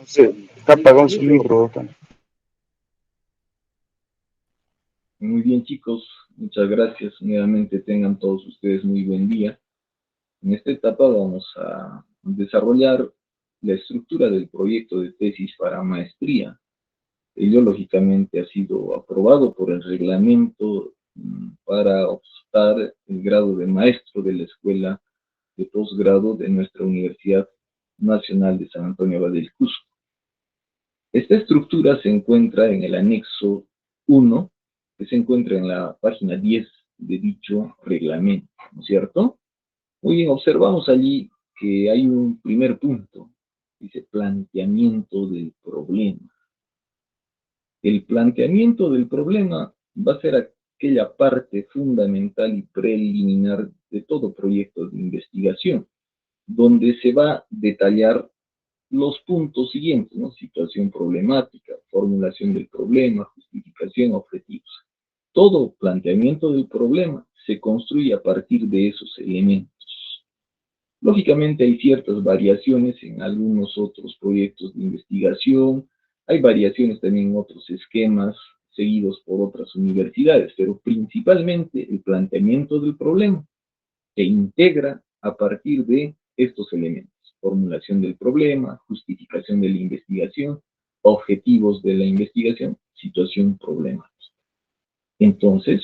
Está apagado su micro. Muy bien, chicos, muchas gracias. Nuevamente tengan todos ustedes muy buen día. En esta etapa vamos a desarrollar la estructura del proyecto de tesis para maestría. Ello, lógicamente, ha sido aprobado por el reglamento para optar el grado de maestro de la Escuela de Posgrado de nuestra Universidad Nacional de San Antonio Abad del Cusco. Esta estructura se encuentra en el anexo 1, que se encuentra en la página 10 de dicho reglamento, ¿no es cierto? Muy bien, observamos allí que hay un primer punto, dice planteamiento del problema. El planteamiento del problema va a ser aquella parte fundamental y preliminar de todo proyecto de investigación, donde se va a detallar los puntos siguientes, ¿no? Situación problemática, formulación del problema, justificación, objetivos. Todo planteamiento del problema se construye a partir de esos elementos. Lógicamente hay ciertas variaciones en algunos otros proyectos de investigación, hay variaciones también en otros esquemas seguidos por otras universidades, pero principalmente el planteamiento del problema se integra a partir de estos elementos: formulación del problema, justificación de la investigación, objetivos de la investigación, situación problemática. Entonces,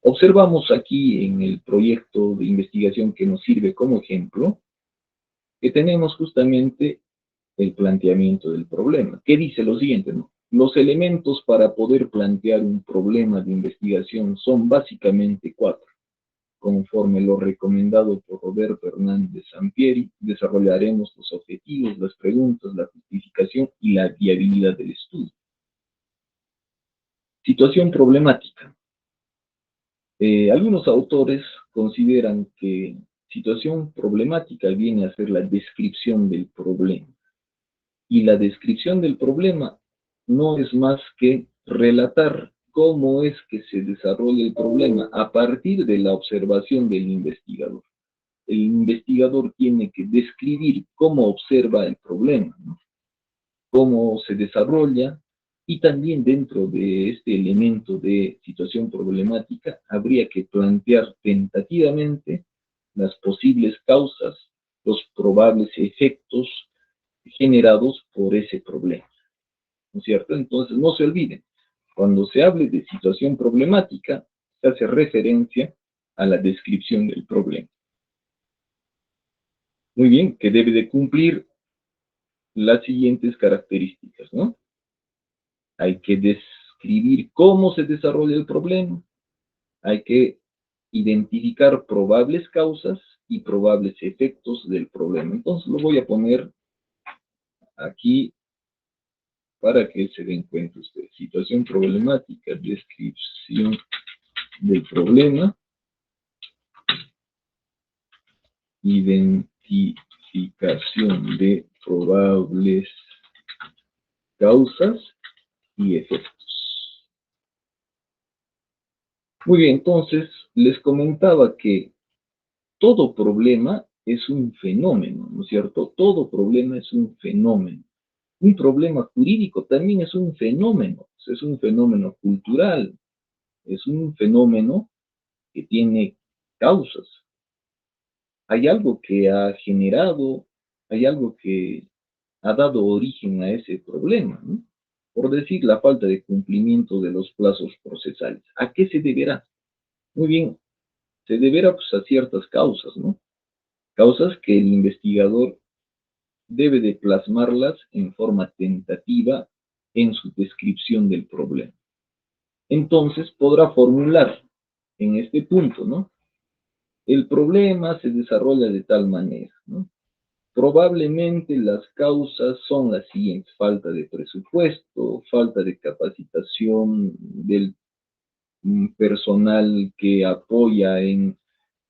observamos aquí en el proyecto de investigación que nos sirve como ejemplo, que tenemos justamente el planteamiento del problema, que dice lo siguiente, ¿no? Los elementos para poder plantear un problema de investigación son básicamente 4. Conforme lo recomendado por Roberto Hernández Sampieri, desarrollaremos los objetivos, las preguntas, la justificación y la viabilidad del estudio. Situación problemática. Algunos autores consideran que situación problemática viene a ser la descripción del problema. Y la descripción del problema no es más que relatar cómo es que se desarrolla el problema a partir de la observación del investigador. El investigador tiene que describir cómo observa el problema, ¿no? Cómo se desarrolla, y también dentro de este elemento de situación problemática habría que plantear tentativamente las posibles causas, los probables efectos generados por ese problema, ¿no es cierto? Entonces, no se olviden, cuando se hable de situación problemática, se hace referencia a la descripción del problema. Muy bien, que debe de cumplir las siguientes características, ¿no? Hay que describir cómo se desarrolla el problema, hay que identificar probables causas y probables efectos del problema. Entonces lo voy a poner aquí para que se den cuenta ustedes. Situación problemática, descripción del problema, identificación de probables causas y efectos. Muy bien, entonces les comentaba que todo problema es un fenómeno, ¿no es cierto? Todo problema es un fenómeno. Un problema jurídico también es un fenómeno cultural, es un fenómeno que tiene causas. Hay algo que ha generado, hay algo que ha dado origen a ese problema, ¿no? Por decir, la falta de cumplimiento de los plazos procesales. ¿A qué se deberá? Muy bien, se deberá pues, a ciertas causas, ¿no? Causas que el investigador debe de plasmarlas en forma tentativa en su descripción del problema. Entonces podrá formular en este punto, ¿no? El problema se desarrolla de tal manera, ¿no? Probablemente las causas son las siguientes: falta de presupuesto, falta de capacitación del personal que apoya en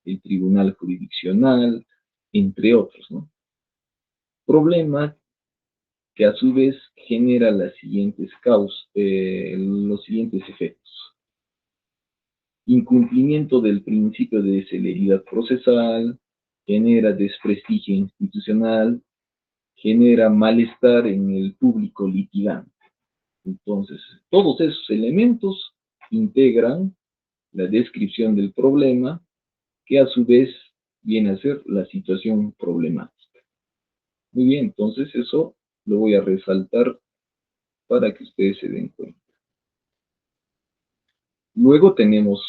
el tribunal jurisdiccional, entre otros, ¿no? Problema que a su vez genera las siguientes causas, los siguientes efectos: incumplimiento del principio de celeridad procesal, genera desprestigio institucional, genera malestar en el público litigante. Entonces, todos esos elementos integran la descripción del problema, que a su vez viene a ser la situación problemática. Muy bien, entonces eso lo voy a resaltar para que ustedes se den cuenta. Luego tenemos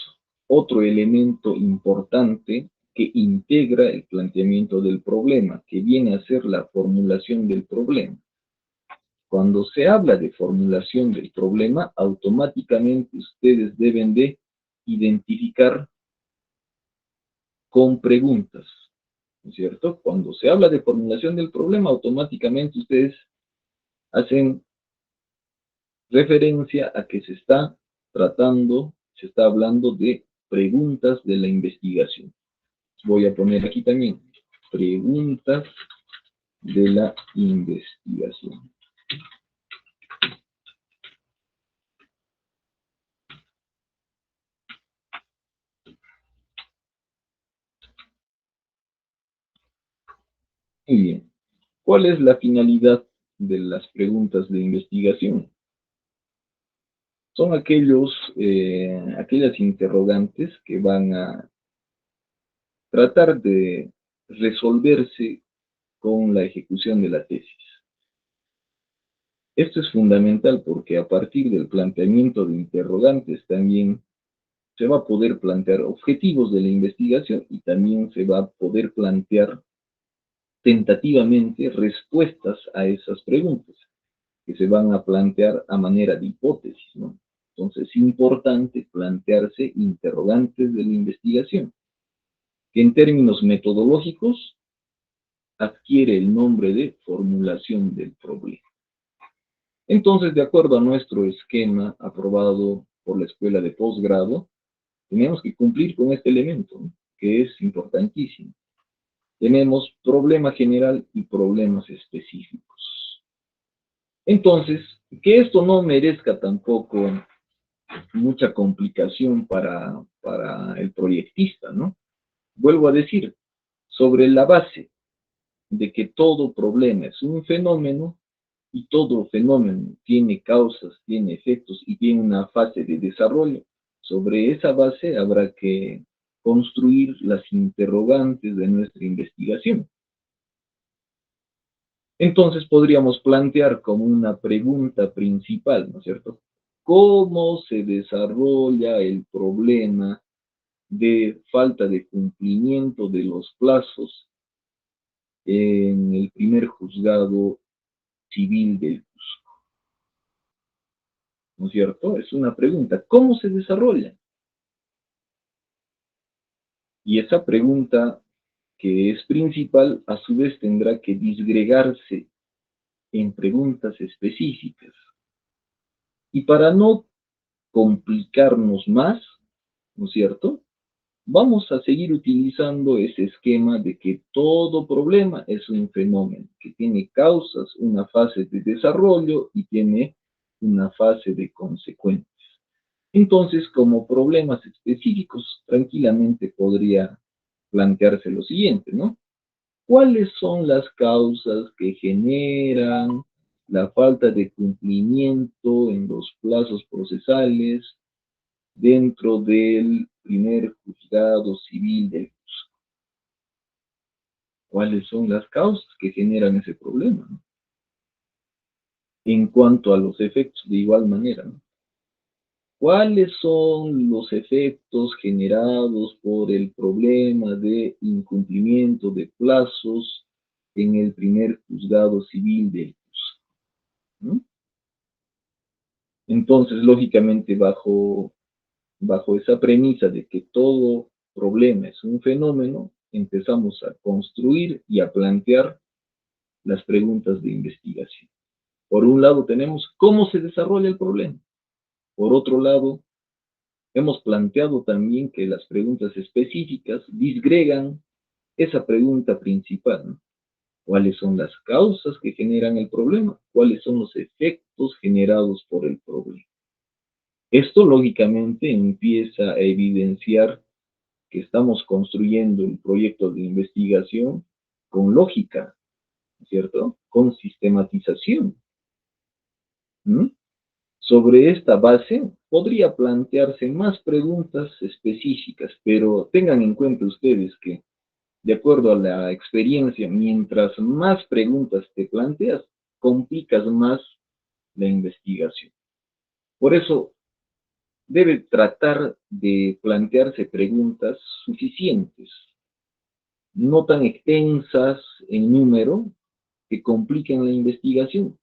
otro elemento importante que integra el planteamiento del problema, que viene a ser la formulación del problema. Cuando se habla de formulación del problema, automáticamente ustedes deben de identificar con preguntas, ¿no es cierto? Cuando se habla de formulación del problema, automáticamente ustedes hacen referencia a que se está tratando, se está hablando de preguntas de la investigación. Voy a poner aquí también preguntas de la investigación. Muy bien. ¿Cuál es la finalidad de las preguntas de investigación? Son aquellas interrogantes que van a tratar de resolverse con la ejecución de la tesis. Esto es fundamental porque a partir del planteamiento de interrogantes también se va a poder plantear objetivos de la investigación y también se va a poder plantear tentativamente respuestas a esas preguntas, que se van a plantear a manera de hipótesis, ¿no? Entonces es importante plantearse interrogantes de la investigación, que en términos metodológicos adquiere el nombre de formulación del problema. Entonces, de acuerdo a nuestro esquema aprobado por la escuela de posgrado, tenemos que cumplir con este elemento, ¿no?, que es importantísimo. Tenemos problema general y problemas específicos. Entonces, que esto no merezca tampoco mucha complicación para el proyectista, ¿no? Vuelvo a decir, sobre la base de que todo problema es un fenómeno y todo fenómeno tiene causas, tiene efectos y tiene una fase de desarrollo, sobre esa base habrá que construir las interrogantes de nuestra investigación. Entonces podríamos plantear como una pregunta principal, ¿no es cierto? ¿Cómo se desarrolla el problema de falta de cumplimiento de los plazos en el primer juzgado civil del Cusco? ¿No es cierto? Es una pregunta. ¿Cómo se desarrolla? Y esa pregunta, que es principal, a su vez tendrá que disgregarse en preguntas específicas. Y para no complicarnos más, ¿no es cierto?, vamos a seguir utilizando ese esquema de que todo problema es un fenómeno, que tiene causas, una fase de desarrollo y tiene una fase de consecuencias. Entonces, como problemas específicos, tranquilamente podría plantearse lo siguiente, ¿no? ¿Cuáles son las causas que generan la falta de cumplimiento en los plazos procesales dentro del primer juzgado civil del Cusco? ¿Cuáles son las causas que generan ese problema, ¿no? En cuanto a los efectos, de igual manera, ¿no? ¿Cuáles son los efectos generados por el problema de incumplimiento de plazos en el primer juzgado civil del Cusco, ¿no? Entonces, lógicamente, bajo esa premisa de que todo problema es un fenómeno, empezamos a construir y a plantear las preguntas de investigación. Por un lado tenemos cómo se desarrolla el problema. Por otro lado, hemos planteado también que las preguntas específicas disgregan esa pregunta principal, ¿no? ¿Cuáles son las causas que generan el problema? ¿Cuáles son los efectos generados por el problema? Esto, lógicamente, empieza a evidenciar que estamos construyendo un proyecto de investigación con lógica, ¿cierto? Con sistematización. ¿Mm? Sobre esta base, podría plantearse más preguntas específicas, pero tengan en cuenta ustedes que, de acuerdo a la experiencia, mientras más preguntas te planteas, complicas más la investigación. Por eso, debe tratar de plantearse preguntas suficientes, no tan extensas en número que compliquen la investigación.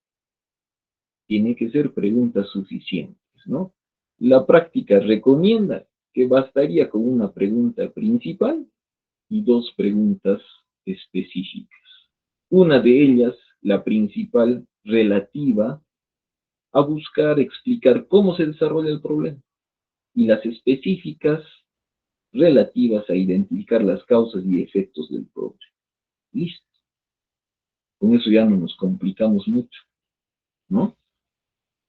Tienen que ser preguntas suficientes, ¿no? La práctica recomienda que bastaría con una pregunta principal y dos preguntas específicas. Una de ellas, la principal, relativa a buscar explicar cómo se desarrolla el problema, y las específicas relativas a identificar las causas y efectos del problema. Listo. Con eso ya no nos complicamos mucho, ¿no?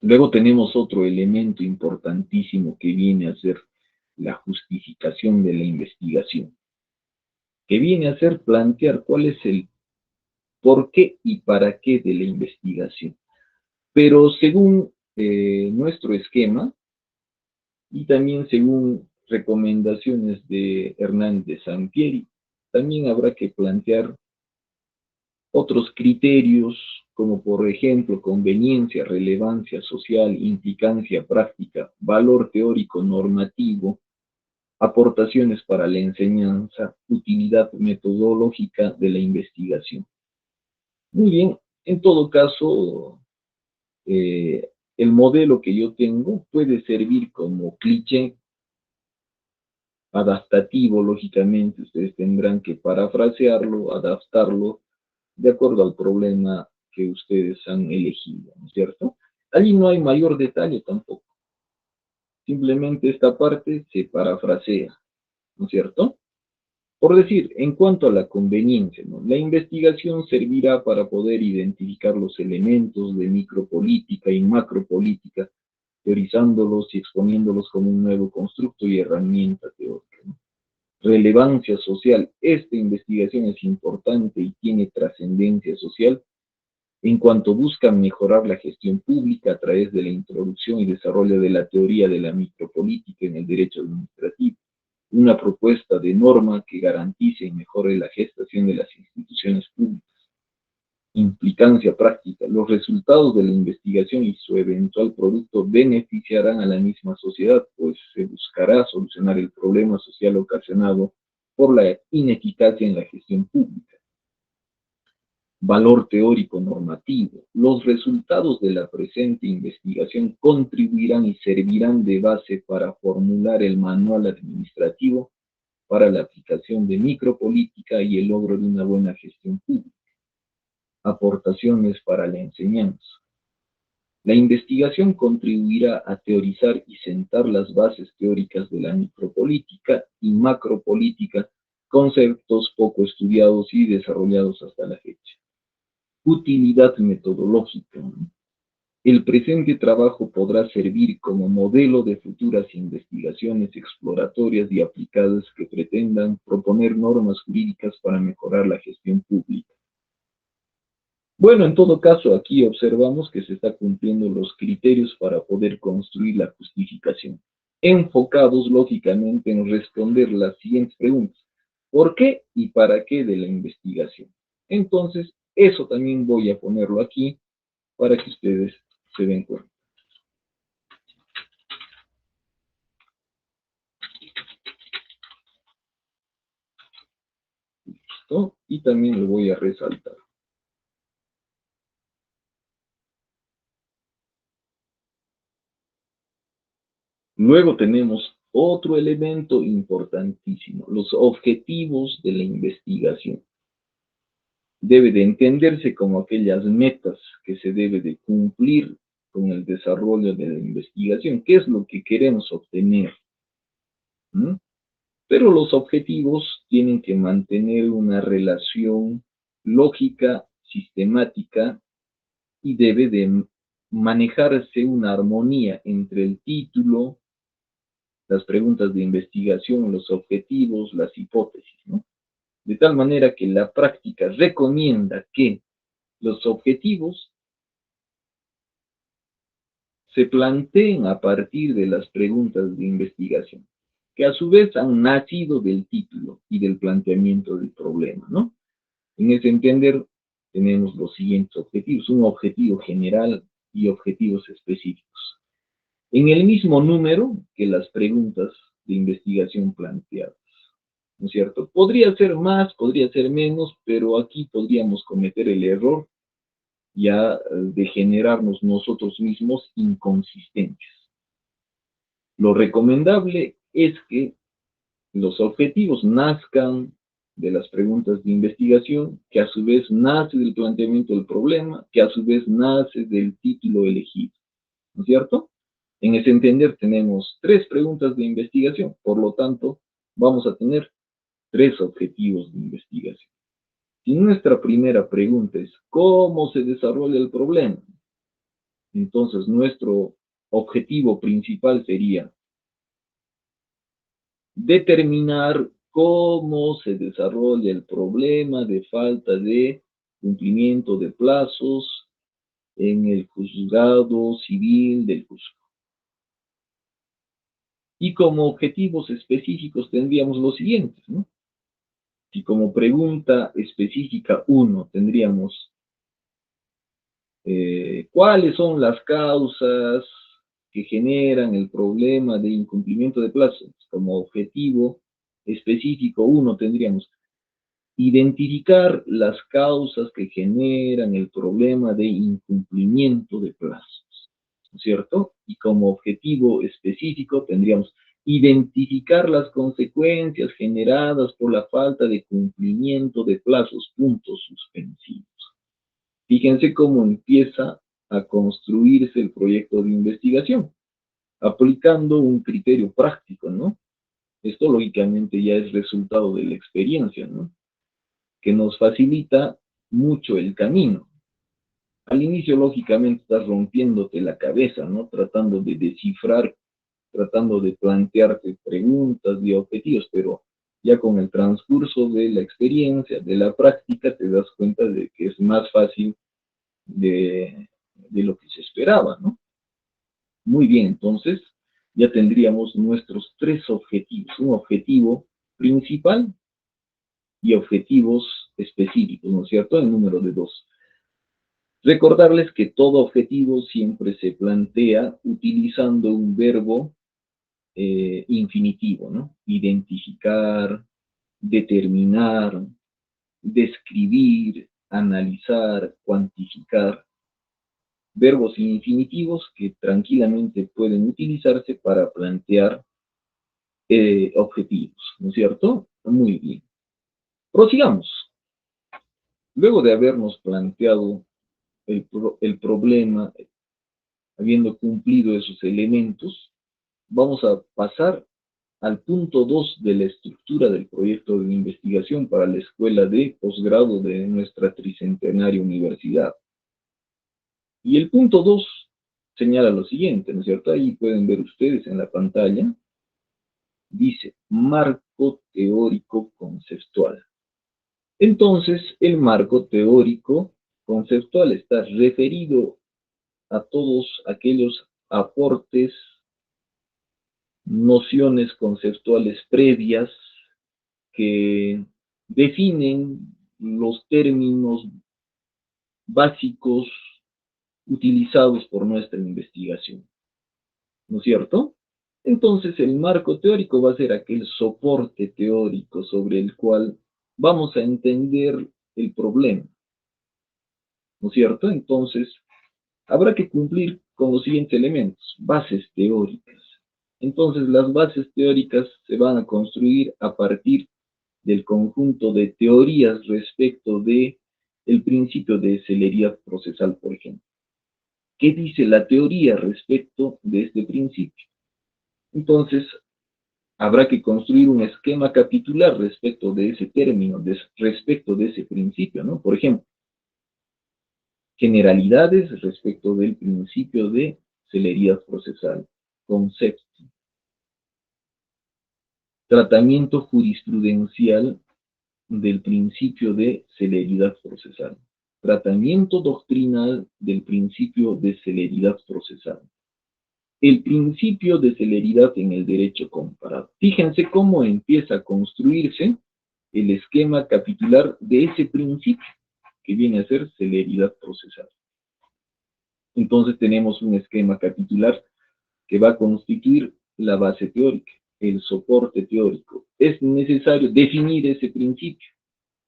Luego tenemos otro elemento importantísimo que viene a ser la justificación de la investigación, que viene a ser plantear cuál es el por qué y para qué de la investigación. Pero según nuestro esquema y también según recomendaciones de Hernández Sampieri, también habrá que plantear otros criterios, como por ejemplo conveniencia, relevancia social, implicancia práctica, valor teórico normativo, aportaciones para la enseñanza, utilidad metodológica de la investigación. Muy bien, en todo caso, el modelo que yo tengo puede servir como cliché adaptativo, lógicamente, ustedes tendrán que parafrasearlo, adaptarlo de acuerdo al problema que ustedes han elegido, ¿no es cierto? Allí no hay mayor detalle tampoco. Simplemente esta parte se parafrasea, ¿no es cierto? Por decir, en cuanto a la conveniencia, ¿no? La investigación servirá para poder identificar los elementos de micropolítica y macropolítica, teorizándolos y exponiéndolos como un nuevo constructo y herramienta teórica, ¿no? Relevancia social. Esta investigación es importante y tiene trascendencia social en cuanto busca mejorar la gestión pública a través de la introducción y desarrollo de la teoría de la micropolítica en el derecho administrativo, una propuesta de norma que garantice y mejore la gestación de las instituciones públicas. Implicancia práctica. Los resultados de la investigación y su eventual producto beneficiarán a la misma sociedad, pues se buscará solucionar el problema social ocasionado por la ineficacia en la gestión pública. Valor teórico normativo. Los resultados de la presente investigación contribuirán y servirán de base para formular el manual administrativo para la aplicación de micropolítica y el logro de una buena gestión pública. Aportaciones para la enseñanza. La investigación contribuirá a teorizar y sentar las bases teóricas de la micropolítica y macropolítica, conceptos poco estudiados y desarrollados hasta la fecha. Utilidad metodológica. El presente trabajo podrá servir como modelo de futuras investigaciones exploratorias y aplicadas que pretendan proponer normas jurídicas para mejorar la gestión pública. Bueno, en todo caso, aquí observamos que se está cumpliendo los criterios para poder construir la justificación, enfocados lógicamente en responder las siguientes preguntas: ¿por qué y para qué de la investigación? Entonces, eso también voy a ponerlo aquí para que ustedes se den cuenta. ¿No? Y también lo voy a resaltar. Luego tenemos otro elemento importantísimo, los objetivos de la investigación. Debe de entenderse como aquellas metas que se debe de cumplir con el desarrollo de la investigación. ¿Qué es lo que queremos obtener? ¿Mm? Pero los objetivos tienen que mantener una relación lógica, sistemática, y debe de manejarse una armonía entre el título, las preguntas de investigación, los objetivos, las hipótesis, ¿no? De tal manera que la práctica recomienda que los objetivos se planteen a partir de las preguntas de investigación, que a su vez han nacido del título y del planteamiento del problema, ¿no? En ese entender, tenemos los siguientes objetivos: un objetivo general y objetivos específicos, en el mismo número que las preguntas de investigación planteadas, ¿no es cierto? Podría ser más, podría ser menos, pero aquí podríamos cometer el error ya de generarnos nosotros mismos inconsistentes. Lo recomendable es que los objetivos nazcan de las preguntas de investigación, que a su vez nace del planteamiento del problema, que a su vez nace del título elegido, ¿no es cierto? En ese entender tenemos 3 preguntas de investigación, por lo tanto, vamos a tener 3 objetivos de investigación. Si nuestra primera pregunta es ¿cómo se desarrolla el problema? Entonces, nuestro objetivo principal sería determinar cómo se desarrolla el problema de falta de cumplimiento de plazos en el juzgado civil del Cusco. Y como objetivos específicos tendríamos los siguientes, ¿no? Si como pregunta específica 1 tendríamos ¿cuáles son las causas que generan el problema de incumplimiento de plazos? Como objetivo específico 1 tendríamos identificar las causas que generan el problema de incumplimiento de plazos, ¿no es cierto? Y como objetivo específico tendríamos identificar las consecuencias generadas por la falta de cumplimiento de plazos, puntos suspensivos. Fíjense cómo empieza a construirse el proyecto de investigación, aplicando un criterio práctico, ¿no? Esto lógicamente ya es resultado de la experiencia, ¿no? Que nos facilita mucho el camino. Al inicio, lógicamente, estás rompiéndote la cabeza, ¿no? Tratando de descifrar, tratando de plantearte preguntas y objetivos, pero ya con el transcurso de la experiencia, de la práctica, te das cuenta de que es más fácil de lo que se esperaba, ¿no? Muy bien, entonces ya tendríamos nuestros 3 objetivos, un objetivo principal y objetivos específicos, ¿no es cierto? El número de 2. Recordarles que todo objetivo siempre se plantea utilizando un verbo infinitivo, ¿no? Identificar, determinar, describir, analizar, cuantificar. Verbos infinitivos que tranquilamente pueden utilizarse para plantear objetivos, ¿no es cierto? Muy bien. Prosigamos. Luego de habernos planteado el problema, habiendo cumplido esos elementos, vamos a pasar al punto 2 de la estructura del proyecto de investigación para la escuela de posgrado de nuestra tricentenaria universidad. Y el punto 2 señala lo siguiente, ¿no es cierto? Ahí pueden ver ustedes en la pantalla, dice marco teórico conceptual. Entonces, el marco teórico conceptual está referido a todos aquellos aportes, nociones conceptuales previas que definen los términos básicos utilizados por nuestra investigación, ¿no es cierto? Entonces, el marco teórico va a ser aquel soporte teórico sobre el cual vamos a entender el problema, ¿no es cierto? Entonces, habrá que cumplir con los siguientes elementos: bases teóricas. Entonces, las bases teóricas se van a construir a partir del conjunto de teorías respecto de el principio de celeridad procesal, por ejemplo. ¿Qué dice la teoría respecto de este principio? Entonces, habrá que construir un esquema capitular respecto de ese término, respecto de ese principio, ¿no? Por ejemplo, generalidades respecto del principio de celeridad procesal, concepto, tratamiento jurisprudencial del principio de celeridad procesal. tratamiento doctrinal del principio de celeridad procesal. El principio de celeridad en el derecho comparado. Fíjense cómo empieza a construirse el esquema capitular de ese principio, que viene a ser celeridad procesal. Entonces tenemos un esquema capitular que va a constituir la base teórica, el soporte teórico. Es necesario definir ese principio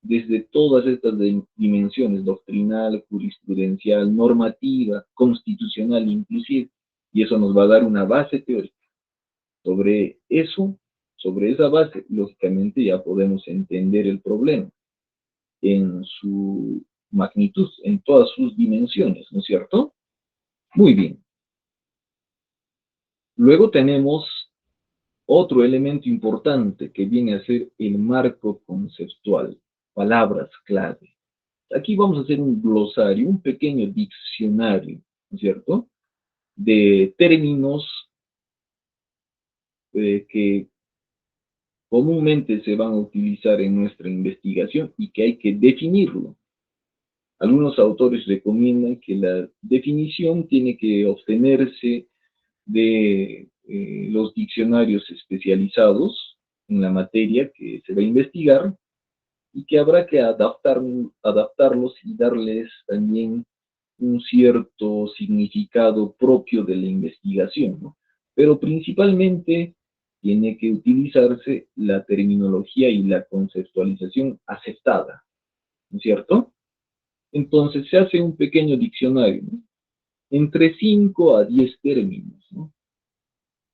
desde todas estas dimensiones, doctrinal, jurisprudencial, normativa, constitucional inclusive, y eso nos va a dar una base teórica. Sobre eso, sobre esa base, lógicamente ya podemos entender el problema en su magnitud, en todas sus dimensiones, ¿no es cierto? Muy bien. Luego tenemos otro elemento importante que viene a ser el marco conceptual, palabras clave. Aquí vamos a hacer un glosario, un pequeño diccionario, ¿no es cierto?, de términos que comúnmente se van a utilizar en nuestra investigación y que hay que definirlo. Algunos autores recomiendan que la definición tiene que obtenerse de los diccionarios especializados en la materia que se va a investigar y que habrá que adaptarlos y darles también un cierto significado propio de la investigación, ¿no? Pero principalmente tiene que utilizarse la terminología y la conceptualización aceptada, ¿no es cierto? Entonces se hace un pequeño diccionario, ¿no?, entre 5 a 10 términos, ¿no?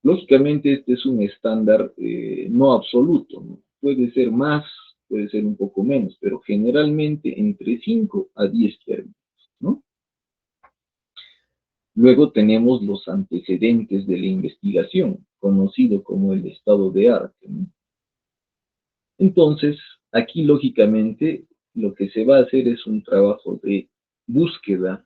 Lógicamente este es un estándar no absoluto, ¿no? Puede ser más, puede ser un poco menos, pero generalmente entre 5 a 10 términos, ¿no? Luego tenemos los antecedentes de la investigación, conocido como el estado de arte, ¿no? Entonces, aquí lógicamente lo que se va a hacer es un trabajo de búsqueda.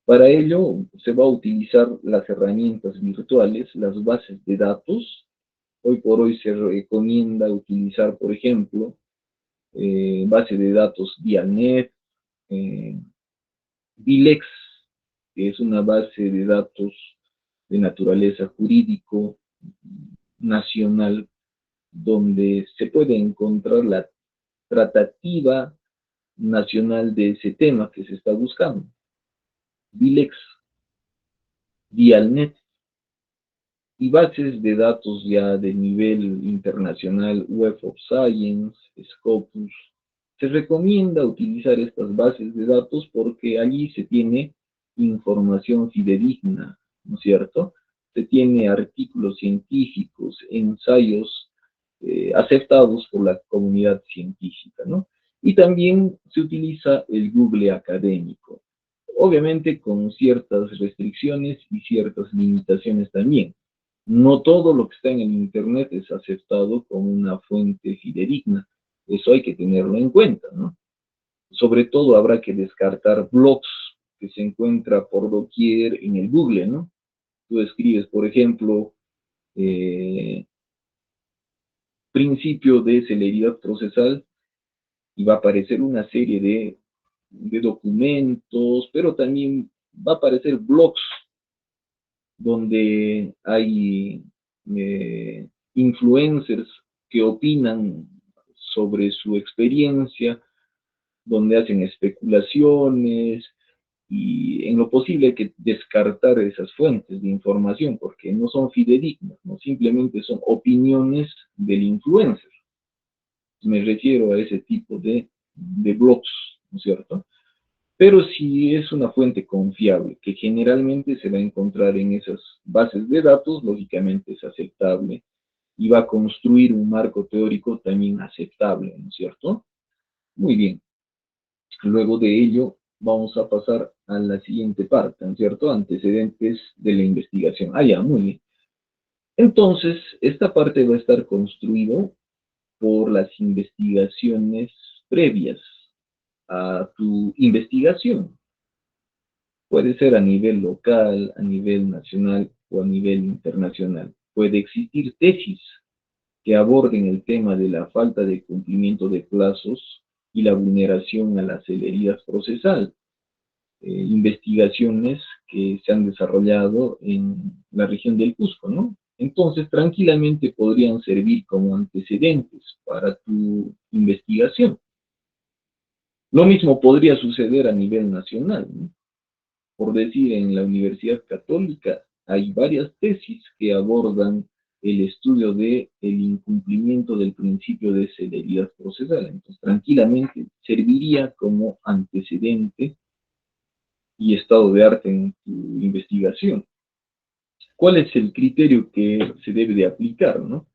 Para ello se va a utilizar las herramientas virtuales, las bases de datos. Hoy por hoy se recomienda utilizar, por ejemplo, base de datos Dialnet, Bilex, que es una base de datos de naturaleza jurídico nacional, donde se puede encontrar la tratativa nacional de ese tema que se está buscando. Bilex, Dialnet, y bases de datos ya de nivel internacional, Web of Science, Scopus. Se recomienda utilizar estas bases de datos porque allí se tiene información fidedigna, ¿no es cierto? Se tiene artículos científicos, ensayos aceptados por la comunidad científica, ¿no? Y también se utiliza el Google académico, obviamente con ciertas restricciones y ciertas limitaciones también. No todo lo que está en el Internet es aceptado como una fuente fidedigna. Eso hay que tenerlo en cuenta, ¿no? Sobre todo habrá que descartar blogs que se encuentra por doquier en el Google, ¿no? Tú escribes, por ejemplo, principio de celeridad procesal y va a aparecer una serie de documentos, pero también va a aparecer blogs donde hay influencers que opinan sobre su experiencia, donde hacen especulaciones, y en lo posible hay que descartar esas fuentes de información porque no son fidedignas, no simplemente son opiniones del influencer. Me refiero a ese tipo de blogs, ¿no es cierto? Pero si es una fuente confiable, que generalmente se va a encontrar en esas bases de datos, lógicamente es aceptable y va a construir un marco teórico también aceptable, ¿no es cierto? Muy bien. Luego de ello, vamos a pasar a la siguiente parte, ¿no es cierto? Antecedentes de la investigación. Ah, ya, muy bien. Entonces, esta parte va a estar construida por las investigaciones previas a tu investigación. Puede ser a nivel local, a nivel nacional o a nivel internacional. Puede existir tesis que aborden el tema de la falta de cumplimiento de plazos y la vulneración a la celeridad procesal. Investigaciones que se han desarrollado en la región del Cusco, ¿no? Entonces, tranquilamente podrían servir como antecedentes para tu investigación. Lo mismo podría suceder a nivel nacional, ¿no? Por decir, en la Universidad Católica hay varias tesis que abordan el estudio del incumplimiento del principio de celeridad procesal. Entonces, tranquilamente serviría como antecedente y estado de arte en tu investigación. ¿Cuál es el criterio que se debe de aplicar, no?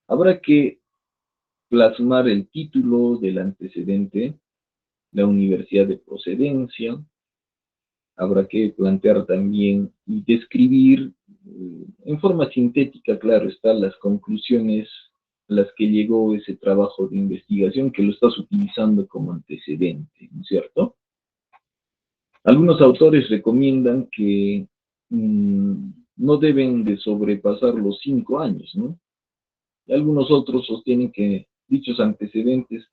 Habrá que plasmar el título del antecedente, la universidad de procedencia, habrá que plantear también y describir en forma sintética, claro está, las conclusiones a las que llegó ese trabajo de investigación que lo estás utilizando como antecedente, ¿no es cierto? Algunos autores recomiendan que no deben de sobrepasar los 5 años, ¿no? Y algunos otros sostienen que dichos antecedentes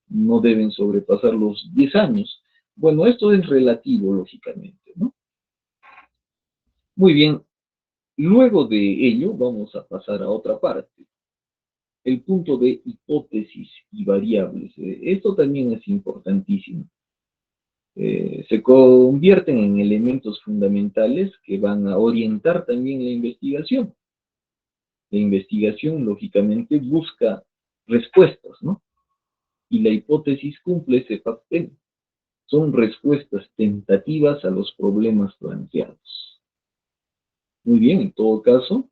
no deben sobrepasar los 10 años. Bueno, esto es relativo, lógicamente, ¿no? Muy bien, luego de ello vamos a pasar a otra parte, el punto de hipótesis y variables. Esto también es importantísimo. Se convierten en elementos fundamentales que van a orientar también la investigación. La investigación, lógicamente, busca respuestas, ¿no? Y la hipótesis cumple ese papel. Son respuestas tentativas a los problemas planteados. Muy bien, en todo caso,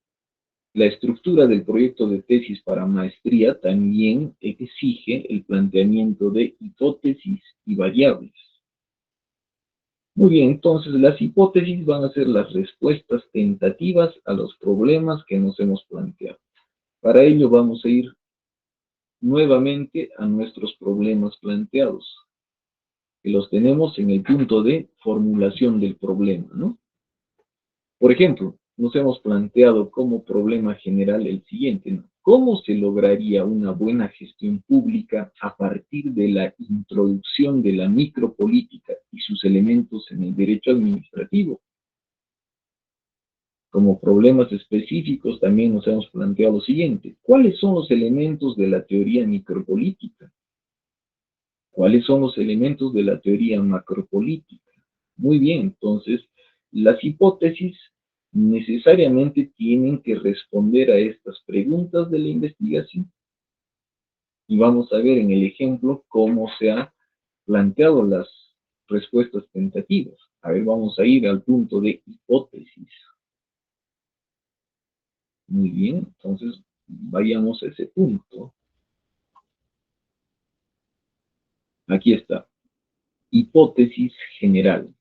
la estructura del proyecto de tesis para maestría también exige el planteamiento de hipótesis y variables. Muy bien, entonces las hipótesis van a ser las respuestas tentativas a los problemas que nos hemos planteado. Para ello vamos a ir nuevamente a nuestros problemas planteados, que los tenemos en el punto de formulación del problema, ¿no? Por ejemplo, nos hemos planteado como problema general el siguiente, ¿no? ¿Cómo se lograría una buena gestión pública a partir de la introducción de la micropolítica y sus elementos en el derecho administrativo? Como problemas específicos también nos hemos planteado lo siguiente, ¿cuáles son los elementos de la teoría micropolítica? ¿Cuáles son los elementos de la teoría macropolítica? Muy bien, entonces, las hipótesis necesariamente tienen que responder a estas preguntas de la investigación. Y vamos a ver en el ejemplo cómo se han planteado las respuestas tentativas. A ver, vamos a ir al punto de hipótesis. Muy bien, entonces vayamos a ese punto. Aquí está. Hipótesis general.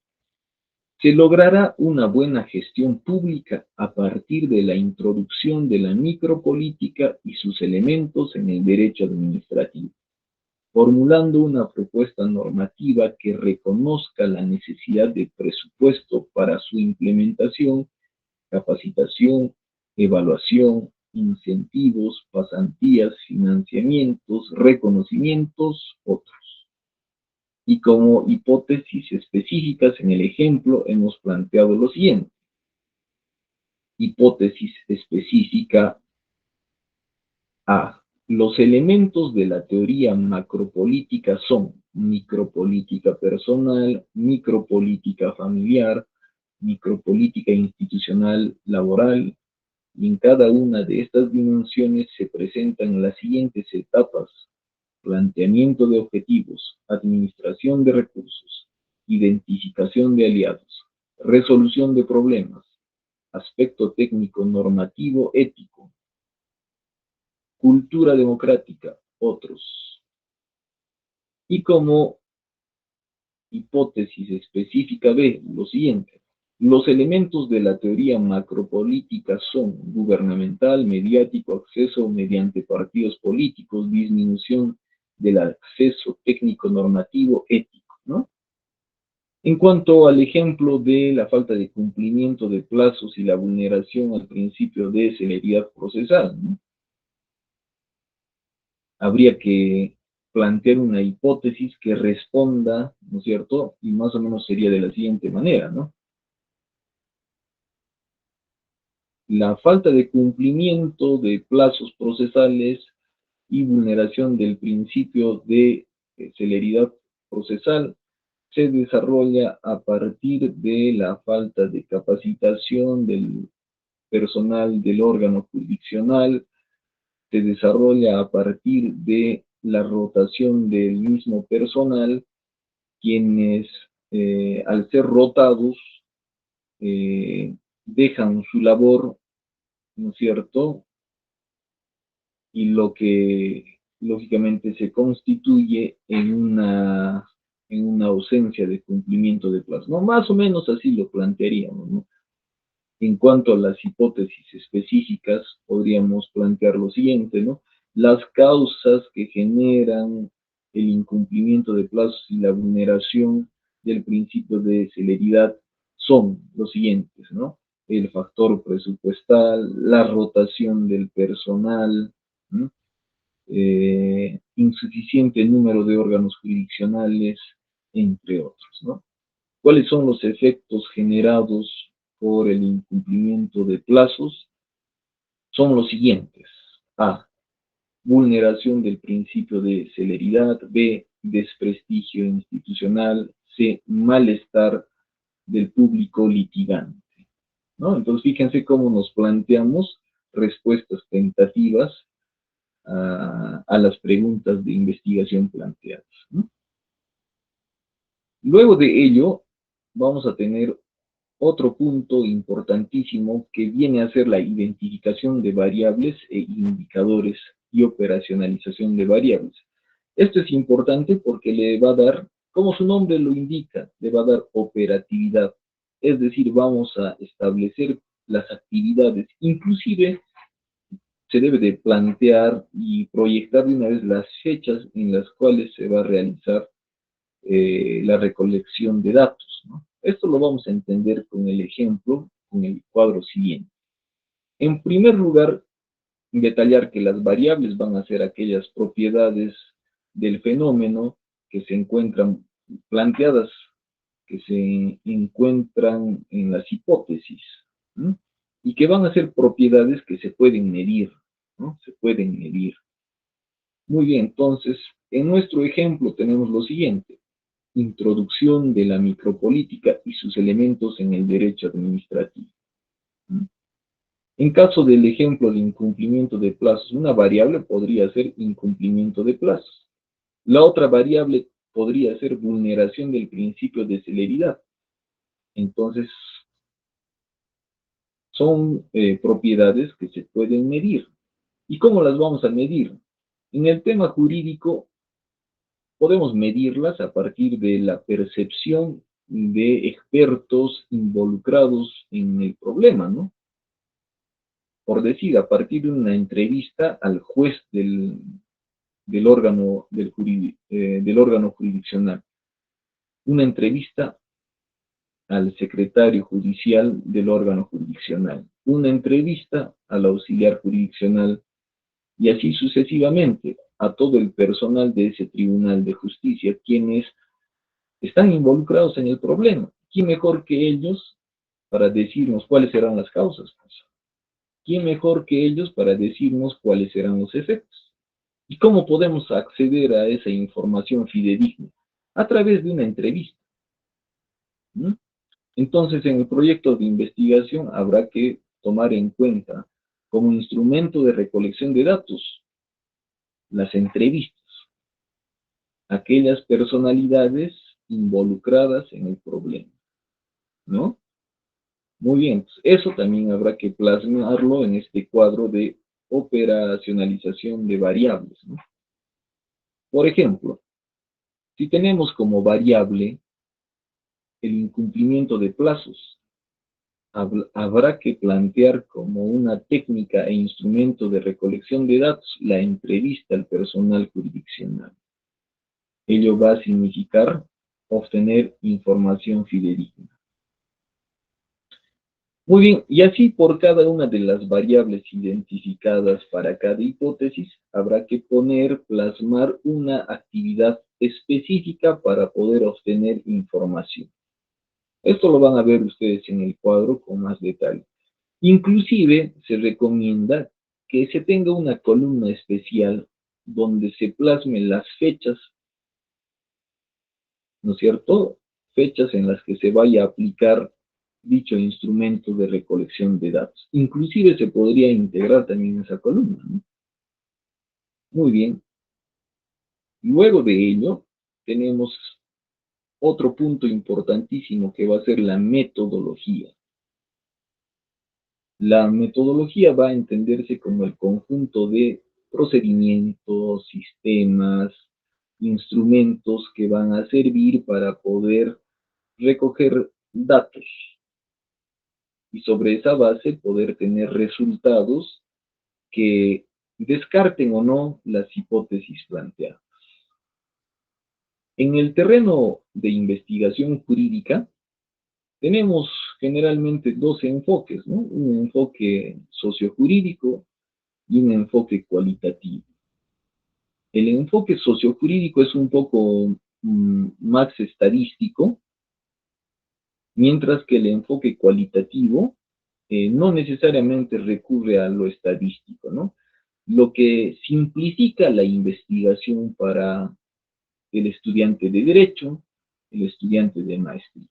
Se logrará una buena gestión pública a partir de la introducción de la micropolítica y sus elementos en el derecho administrativo, formulando una propuesta normativa que reconozca la necesidad de presupuesto para su implementación, capacitación, evaluación, incentivos, pasantías, financiamientos, reconocimientos, otros. Y como hipótesis específicas en el ejemplo hemos planteado lo siguiente. Hipótesis específica A. Los elementos de la teoría macropolítica son micropolítica personal, micropolítica familiar, micropolítica institucional laboral, y en cada una de estas dimensiones se presentan las siguientes etapas: planteamiento de objetivos, administración de recursos, identificación de aliados, resolución de problemas, aspecto técnico normativo ético, cultura democrática, otros. Y como hipótesis específica B, lo siguiente. Los elementos de la teoría macropolítica son gubernamental, mediático, acceso mediante partidos políticos, disminución del acceso técnico normativo ético, ¿no? En cuanto al ejemplo de la falta de cumplimiento de plazos y la vulneración al principio de celeridad procesal, ¿no? Habría que plantear una hipótesis que responda, ¿no es cierto? Y más o menos sería de la siguiente manera, ¿no? La falta de cumplimiento de plazos procesales y vulneración del principio de celeridad procesal se desarrolla a partir de la falta de capacitación del personal del órgano jurisdiccional, se desarrolla a partir de la rotación del mismo personal, quienes al ser rotados dejan su labor, ¿no es cierto? Y lo que lógicamente se constituye en una ausencia de cumplimiento de plazo. ¿No? Más o menos así lo plantearíamos, ¿no? En cuanto a las hipótesis específicas, podríamos plantear lo siguiente, ¿no? Las causas que generan el incumplimiento de plazos y la vulneración del principio de celeridad son los siguientes, ¿no? El factor presupuestal, la rotación del personal, ¿no? Insuficiente número de órganos jurisdiccionales, entre otros, ¿no? ¿Cuáles son los efectos generados por el incumplimiento de plazos? Son los siguientes. A. Vulneración del principio de celeridad. B. Desprestigio institucional. C. Malestar del público litigante, ¿no? Entonces, fíjense cómo nos planteamos respuestas tentativas a las preguntas de investigación planteadas, ¿no? Luego de ello, vamos a tener otro punto importantísimo que viene a ser la identificación de variables e indicadores y operacionalización de variables. Esto es importante porque le va a dar, como su nombre lo indica, le va a dar operatividad. Es decir, vamos a establecer las actividades. Inclusive se debe de plantear y proyectar de una vez las fechas en las cuales se va a realizar la recolección de datos, ¿no? Esto lo vamos a entender con el ejemplo, con el cuadro siguiente. En primer lugar, detallar que las variables van a ser aquellas propiedades del fenómeno que se encuentran planteadas, que se encuentran en las hipótesis, ¿no? Y que van a ser propiedades que se pueden medir, ¿no? Se pueden medir. Muy bien, entonces, en nuestro ejemplo tenemos lo siguiente. Introducción de la micropolítica y sus elementos en el derecho administrativo. En caso del ejemplo de incumplimiento de plazos, una variable podría ser incumplimiento de plazos. La otra variable podría ser vulneración del principio de celeridad. Entonces, son propiedades que se pueden medir. ¿Y cómo las vamos a medir? En el tema jurídico, podemos medirlas a partir de la percepción de expertos involucrados en el problema, ¿no? Por decir, a partir de una entrevista al juez del órgano, del órgano jurisdiccional, una entrevista al secretario judicial del órgano jurisdiccional, una entrevista al auxiliar jurisdiccional y así sucesivamente a todo el personal de ese tribunal de justicia, quienes están involucrados en el problema. ¿Quién mejor que ellos para decirnos cuáles serán las causas? ¿Quién mejor que ellos para decirnos cuáles serán los efectos? ¿Y cómo podemos acceder a esa información fidedigna? A través de una entrevista, ¿no? Entonces, en el proyecto de investigación habrá que tomar en cuenta como instrumento de recolección de datos las entrevistas, aquellas personalidades involucradas en el problema, ¿no? Muy bien, pues eso también habrá que plasmarlo en este cuadro de operacionalización de variables, ¿no? Por ejemplo, si tenemos como variable el incumplimiento de plazos, habrá que plantear como una técnica e instrumento de recolección de datos la entrevista al personal jurisdiccional. Ello va a significar obtener información fidedigna. Muy bien, y así por cada una de las variables identificadas para cada hipótesis, habrá que plasmar una actividad específica para poder obtener información. Esto lo van a ver ustedes en el cuadro con más detalle. Inclusive se recomienda que se tenga una columna especial donde se plasmen las fechas, ¿no es cierto? Fechas en las que se vaya a aplicar dicho instrumento de recolección de datos. Inclusive se podría integrar también esa columna, ¿no? Muy bien. Luego de ello, tenemos otro punto importantísimo que va a ser la metodología. La metodología va a entenderse como el conjunto de procedimientos, sistemas, instrumentos que van a servir para poder recoger datos y sobre esa base poder tener resultados que descarten o no las hipótesis planteadas. En el terreno de investigación jurídica tenemos generalmente dos enfoques, ¿no? Un enfoque sociojurídico y un enfoque cualitativo. El enfoque sociojurídico es un poco más estadístico, mientras que el enfoque cualitativo no necesariamente recurre a lo estadístico, ¿no? Lo que simplifica la investigación para el estudiante de derecho, el estudiante de maestría.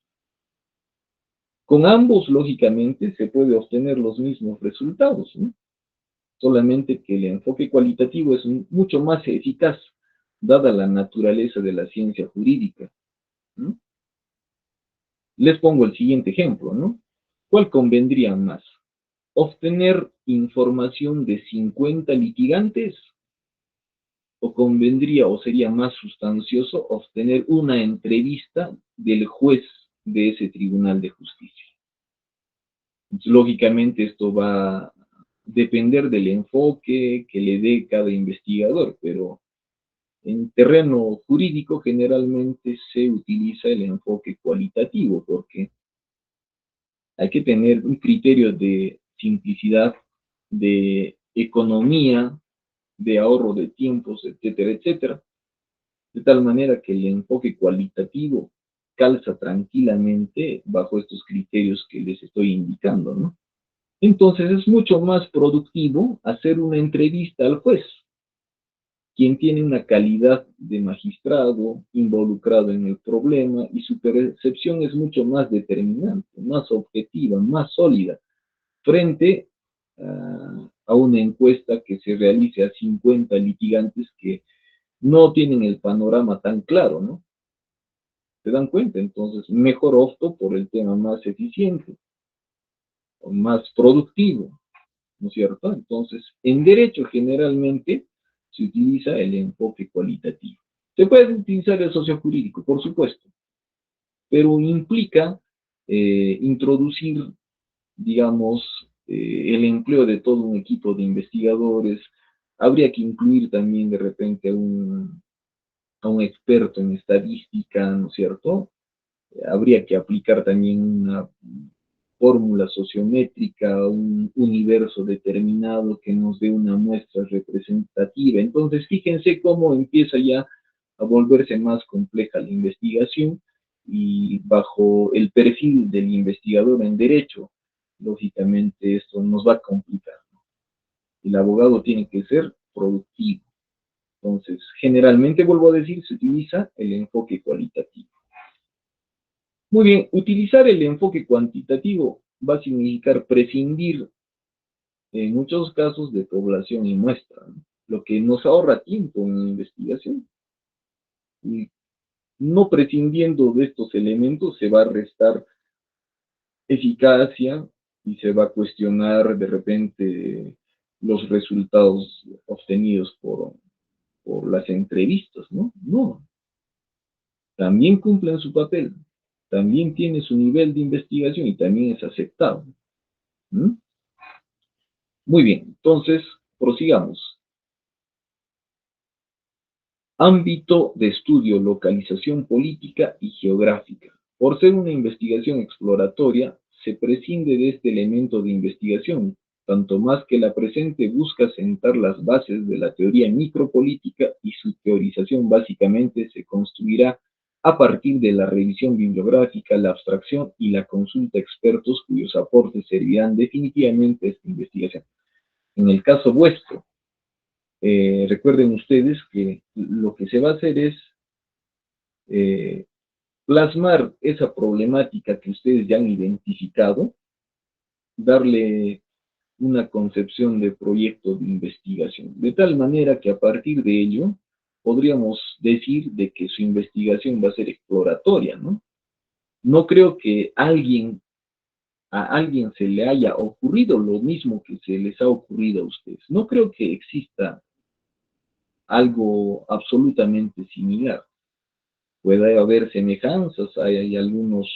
Con ambos, lógicamente, se puede obtener los mismos resultados, ¿no? Solamente que el enfoque cualitativo es mucho más eficaz, dada la naturaleza de la ciencia jurídica, ¿no? Les pongo el siguiente ejemplo, ¿no? ¿Cuál convendría más? ¿Obtener información de 50 litigantes? ¿O convendría o sería más sustancioso obtener una entrevista del juez de ese tribunal de justicia? Entonces, lógicamente esto va a depender del enfoque que le dé cada investigador, pero en terreno jurídico generalmente se utiliza el enfoque cualitativo porque hay que tener un criterio de simplicidad, de economía, de ahorro de tiempos, etcétera, etcétera, de tal manera que el enfoque cualitativo calza tranquilamente bajo estos criterios que les estoy indicando, ¿no? Entonces es mucho más productivo hacer una entrevista al juez, quien tiene una calidad de magistrado involucrado en el problema y su percepción es mucho más determinante, más objetiva, más sólida, frente a una encuesta que se realice a 50 litigantes que no tienen el panorama tan claro, ¿no? ¿Se dan cuenta? Entonces, mejor opto por el tema más eficiente, o más productivo, ¿no es cierto? Entonces, en derecho generalmente se utiliza el enfoque cualitativo. Se puede utilizar el sociojurídico, por supuesto, pero implica introducir, digamos, el empleo de todo un equipo de investigadores. Habría que incluir también de repente a un experto en estadística, ¿no es cierto? Habría que aplicar también una fórmula sociométrica, un universo determinado que nos dé una muestra representativa. Entonces, fíjense cómo empieza ya a volverse más compleja la investigación y bajo el perfil del investigador en derecho, lógicamente esto nos va a complicar. El abogado tiene que ser productivo. Entonces, generalmente, vuelvo a decir, se utiliza el enfoque cualitativo. Muy bien, utilizar el enfoque cuantitativo va a significar prescindir en muchos casos de población y muestra, ¿no? Lo que nos ahorra tiempo en la investigación. Y no prescindiendo de estos elementos se va a restar eficacia y se va a cuestionar de repente los resultados obtenidos por las entrevistas, ¿no? No, también cumplen su papel, también tiene su nivel de investigación y también es aceptable. ¿Mm? Muy bien, entonces prosigamos. Ámbito de estudio, localización política y geográfica. Por ser una investigación exploratoria, se prescinde de este elemento de investigación, tanto más que la presente busca sentar las bases de la teoría micropolítica y su teorización básicamente se construirá a partir de la revisión bibliográfica, la abstracción y la consulta a expertos cuyos aportes servirán definitivamente a esta investigación. En el caso vuestro, recuerden ustedes que lo que se va a hacer es plasmar esa problemática que ustedes ya han identificado, darle una concepción de proyecto de investigación, de tal manera que a partir de ello podríamos decir de que su investigación va a ser exploratoria, ¿no? No creo que a alguien se le haya ocurrido lo mismo que se les ha ocurrido a ustedes. No creo que exista algo absolutamente similar. Puede haber semejanzas, hay algunos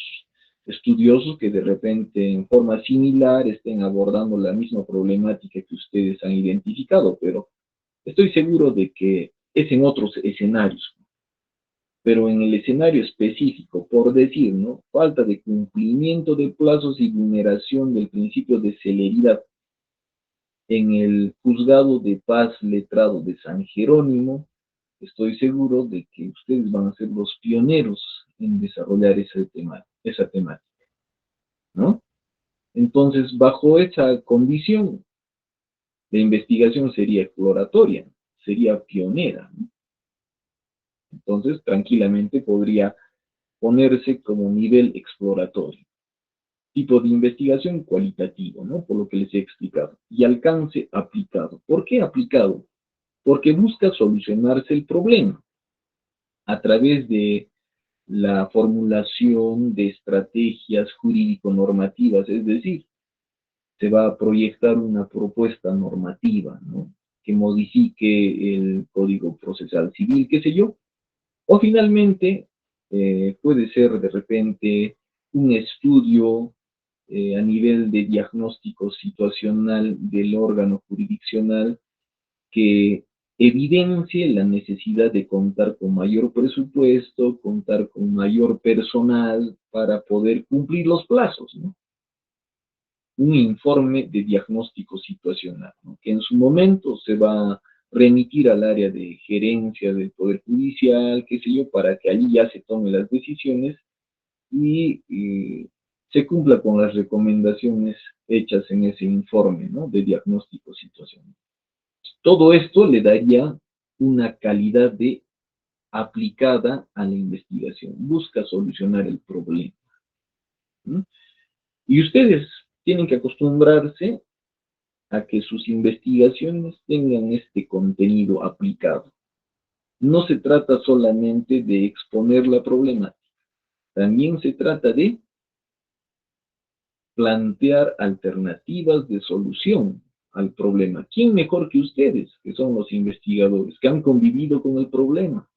estudiosos que de repente en forma similar estén abordando la misma problemática que ustedes han identificado, pero estoy seguro de que es en otros escenarios. Pero en el escenario específico, por decir, ¿no? Falta de cumplimiento de plazos y vulneración del principio de celeridad en el juzgado de paz letrado de San Jerónimo, estoy seguro de que ustedes van a ser los pioneros en desarrollar esa temática, ¿no? Entonces, bajo esa condición, la investigación sería exploratoria, sería pionera, ¿no? Entonces, tranquilamente podría ponerse como nivel exploratorio. Tipo de investigación cualitativo, ¿no? Por lo que les he explicado. Y alcance aplicado. ¿Por qué aplicado? Porque busca solucionarse el problema a través de la formulación de estrategias jurídico-normativas, es decir, se va a proyectar una propuesta normativa, ¿no? Que modifique el Código Procesal Civil, qué sé yo, o finalmente puede ser de repente un estudio a nivel de diagnóstico situacional del órgano jurisdiccional que evidencie la necesidad de contar con mayor presupuesto, contar con mayor personal para poder cumplir los plazos, ¿no? Un informe de diagnóstico situacional, ¿no? Que en su momento se va a remitir al área de gerencia del Poder Judicial, qué sé yo, para que allí ya se tomen las decisiones y se cumpla con las recomendaciones hechas en ese informe, ¿no? De diagnóstico situacional. Todo esto le daría una calidad de aplicada a la investigación, busca solucionar el problema, ¿no? Y ustedes tienen que acostumbrarse a que sus investigaciones tengan este contenido aplicado. No se trata solamente de exponer la problemática, también se trata de plantear alternativas de solución al problema. ¿Quién mejor que ustedes, que son los investigadores, que han convivido con el problema,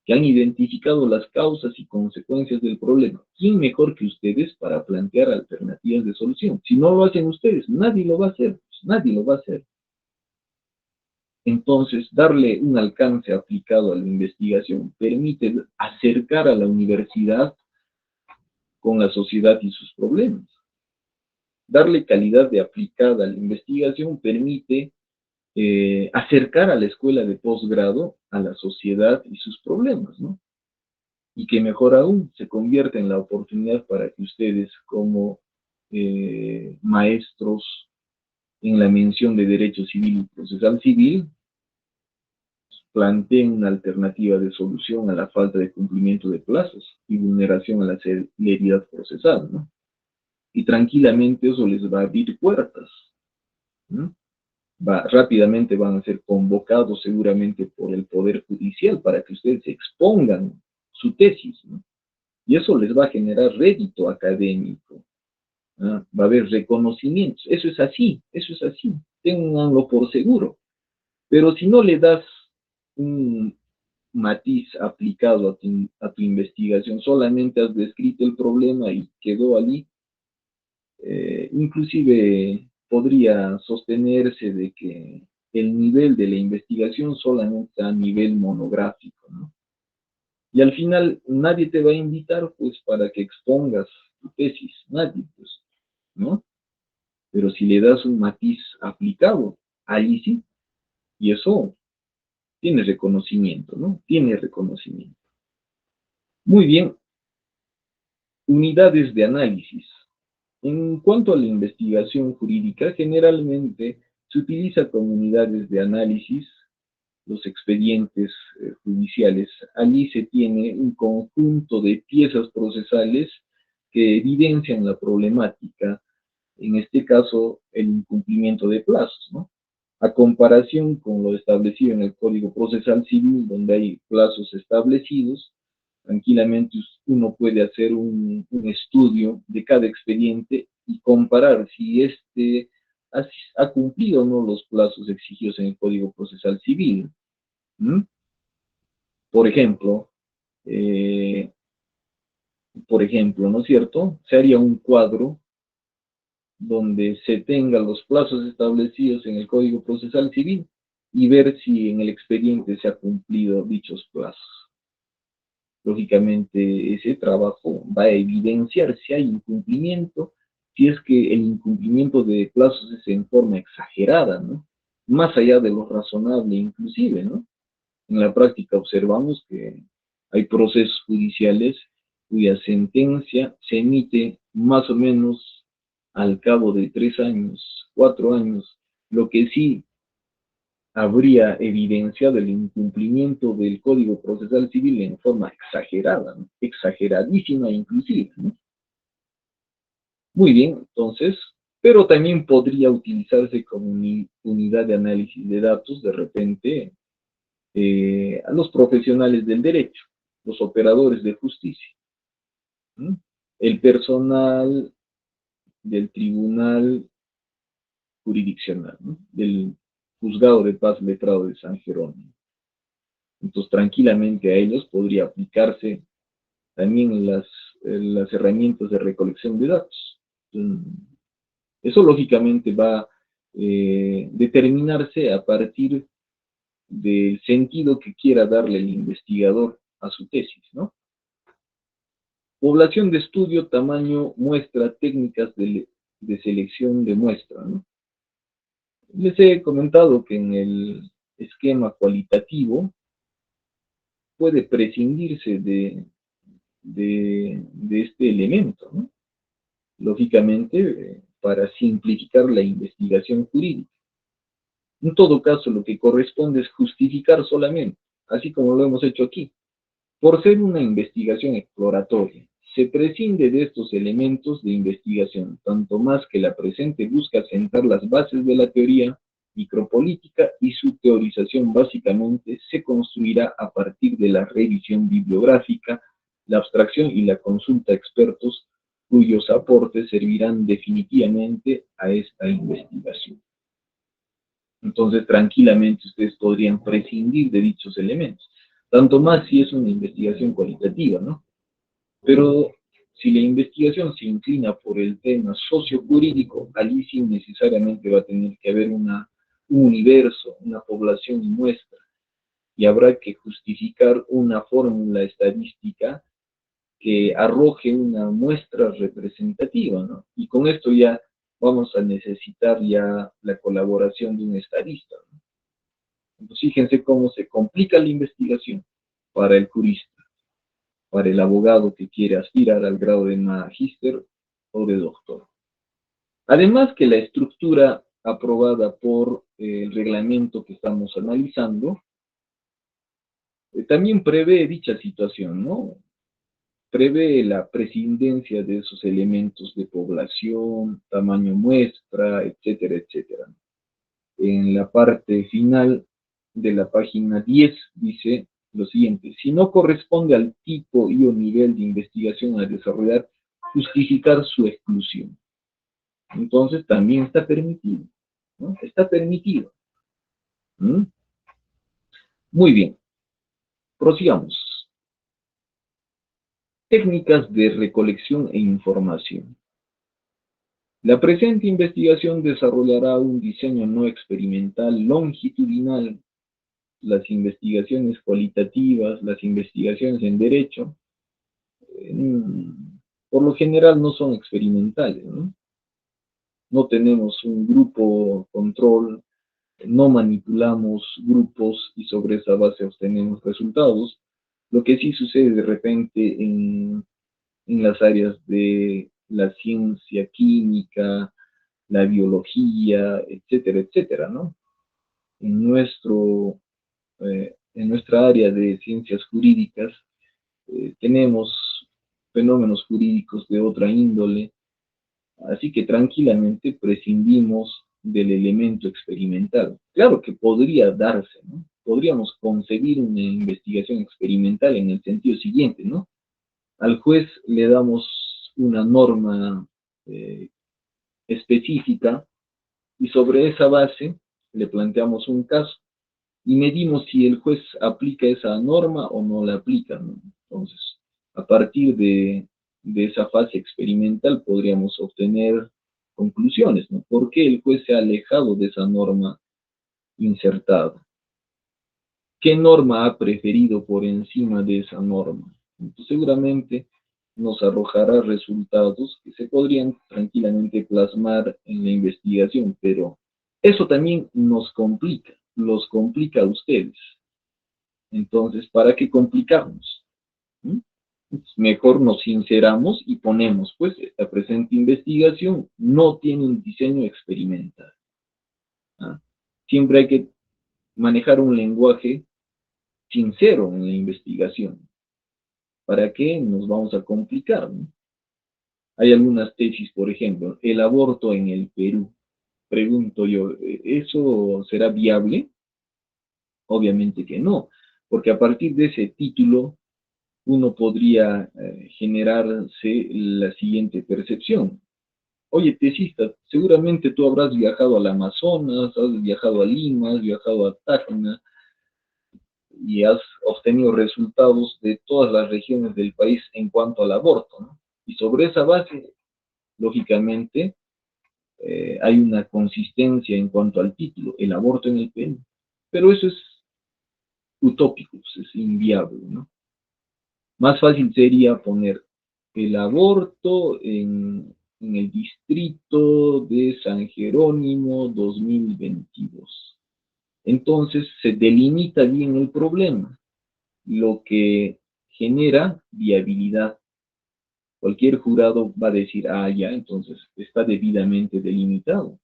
que han identificado las causas y consecuencias del problema? ¿Quién mejor que ustedes para plantear alternativas de solución? Si no lo hacen ustedes, nadie lo va a hacer, pues, nadie lo va a hacer. Entonces, darle un alcance aplicado a la investigación permite acercar a la universidad con la sociedad y sus problemas. Darle calidad de aplicada a la investigación permite acercar a la escuela de posgrado a la sociedad y sus problemas, ¿no? Y que mejor aún se convierte en la oportunidad para que ustedes como maestros en la mención de derecho civil y procesal civil planteen una alternativa de solución a la falta de cumplimiento de plazos y vulneración a la celeridad procesal, ¿no? Y tranquilamente eso les va a abrir puertas, ¿no? Rápidamente van a ser convocados seguramente por el Poder Judicial para que ustedes expongan su tesis, ¿no? Y eso les va a generar rédito académico, ¿no? Va a haber reconocimientos, eso es así, ténganlo por seguro. Pero si no le das un matiz aplicado a tu investigación, solamente has descrito el problema y quedó allí, inclusive podría sostenerse de que el nivel de la investigación solamente está a nivel monográfico, ¿no? Y al final nadie te va a invitar pues para que expongas tu tesis, nadie, pues. ¿no? Pero si le das un matiz aplicado, ahí sí, y eso tiene reconocimiento, ¿no? Tiene reconocimiento. Muy bien, unidades de análisis. En cuanto a la investigación jurídica, generalmente se utiliza como unidades de análisis los expedientes judiciales. Allí se tiene un conjunto de piezas procesales que evidencian la problemática, en este caso el incumplimiento de plazos, ¿no? A comparación con lo establecido en el Código Procesal Civil, donde hay plazos establecidos, tranquilamente uno puede hacer un estudio de cada expediente y comparar si este ha cumplido o no los plazos exigidos en el Código Procesal Civil. ¿Mm? Por ejemplo, eh, ¿no es cierto? Se haría un cuadro donde se tengan los plazos establecidos en el Código Procesal Civil y ver si en el expediente se ha cumplido dichos plazos. Lógicamente, ese trabajo va a evidenciar si hay incumplimiento, si es que el incumplimiento de plazos es en forma exagerada, ¿no? Más allá de lo razonable inclusive, ¿no? En la práctica observamos que hay procesos judiciales cuya sentencia se emite más o menos al cabo de 3 años, 4 años, lo que sí habría evidenciado el incumplimiento del Código Procesal Civil en forma exagerada, ¿no? Exageradísima inclusive, ¿no? Muy bien, entonces, pero también podría utilizarse como unidad de análisis de datos de repente a los profesionales del derecho, los operadores de justicia, ¿no? El personal del tribunal jurisdiccional, ¿no? Del juzgado de paz letrado de San Jerónimo. Entonces, tranquilamente a ellos podría aplicarse también las herramientas de recolección de datos. Eso lógicamente va a determinarse a partir del sentido que quiera darle el investigador a su tesis, ¿no? Población de estudio, tamaño, muestra, técnicas de selección de muestra, ¿no? Les he comentado que en el esquema cualitativo puede prescindirse de este elemento, ¿no? Lógicamente, para simplificar la investigación jurídica. En todo caso, lo que corresponde es justificar solamente, así como lo hemos hecho aquí. Por ser una investigación exploratoria, se prescinde de estos elementos de investigación, tanto más que la presente busca sentar las bases de la teoría micropolítica y su teorización básicamente se construirá a partir de la revisión bibliográfica, la abstracción y la consulta a expertos cuyos aportes servirán definitivamente a esta investigación. Entonces, tranquilamente ustedes podrían prescindir de dichos elementos, tanto más si es una investigación cualitativa, ¿no? Pero si la investigación se inclina por el tema sociojurídico, allí sí necesariamente va a tener que haber un universo, una población y muestra, y habrá que justificar una fórmula estadística que arroje una muestra representativa, ¿no? Y con esto ya vamos a necesitar ya la colaboración de un estadista, ¿no? Entonces, fíjense cómo se complica la investigación para el jurista, para el abogado que quiere aspirar al grado de magíster o de doctor. Además que la estructura aprobada por el reglamento que estamos analizando también prevé dicha situación, ¿no? Prevé la prescindencia de esos elementos de población, tamaño muestra, etcétera, etcétera. En la parte final de la página 10 dice lo siguiente: si no corresponde al tipo y o nivel de investigación a desarrollar, justificar su exclusión. Entonces también está permitido, ¿no? Está permitido. ¿Mm? Muy bien, prosigamos. Técnicas de recolección e información. La presente investigación desarrollará un diseño no experimental longitudinal. Las investigaciones cualitativas, las investigaciones en derecho, por lo general no son experimentales, ¿no? no tenemos un grupo control, no manipulamos grupos y sobre esa base obtenemos resultados. Lo que sí sucede de repente en las áreas de la ciencia química, la biología, etcétera, etcétera, ¿no? En nuestra área de ciencias jurídicas tenemos fenómenos jurídicos de otra índole, así que tranquilamente prescindimos del elemento experimental. Claro que podría darse, ¿no? Podríamos concebir una investigación experimental en el sentido siguiente, ¿no? Al juez le damos una norma eh, específica y sobre esa base le planteamos un caso y medimos si el juez aplica esa norma o no la aplica, ¿no? Entonces, a partir de esa fase experimental podríamos obtener conclusiones, ¿no? ¿Por qué el juez se ha alejado de esa norma insertada? ¿Qué norma ha preferido por encima de esa norma? Entonces, seguramente nos arrojará resultados que se podrían tranquilamente plasmar en la investigación, pero eso también nos complica, los complica a ustedes. Entonces, ¿para qué complicarnos? ¿Mm? Mejor nos sinceramos y ponemos, pues, esta presente investigación no tiene un diseño experimental. ¿Ah? Siempre hay que manejar un lenguaje sincero en la investigación. ¿Para qué nos vamos a complicar? ¿No? Hay algunas tesis, por ejemplo, el aborto en el Perú. Pregunto yo, ¿eso será viable? Obviamente que no, porque a partir de ese título uno podría generarse la siguiente percepción. Oye, tesista, seguramente tú habrás viajado al Amazonas, has viajado a Lima, has viajado a Tacna y has obtenido resultados de todas las regiones del país en cuanto al aborto, ¿no? Y sobre esa base, lógicamente, hay una consistencia en cuanto al título, el aborto en el Perú. Pero eso es utópico, es inviable, ¿no? Más fácil sería poner el aborto en el distrito de San Jerónimo 2022. Entonces se delimita bien el problema, lo que genera viabilidad. Cualquier jurado va a decir, ah, ya, entonces está debidamente delimitado.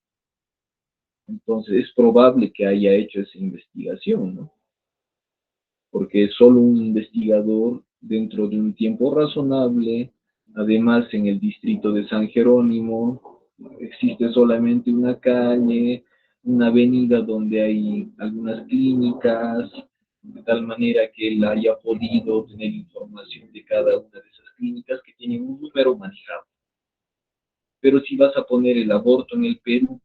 Entonces es probable que haya hecho esa investigación, ¿no? Porque solo un investigador dentro de un tiempo razonable, además en el distrito de San Jerónimo, existe solamente una calle, una avenida donde hay algunas clínicas, de tal manera que él haya podido tener información de cada una de esas clínicas que tienen un número manejado. Pero si vas a poner el aborto en el Perú,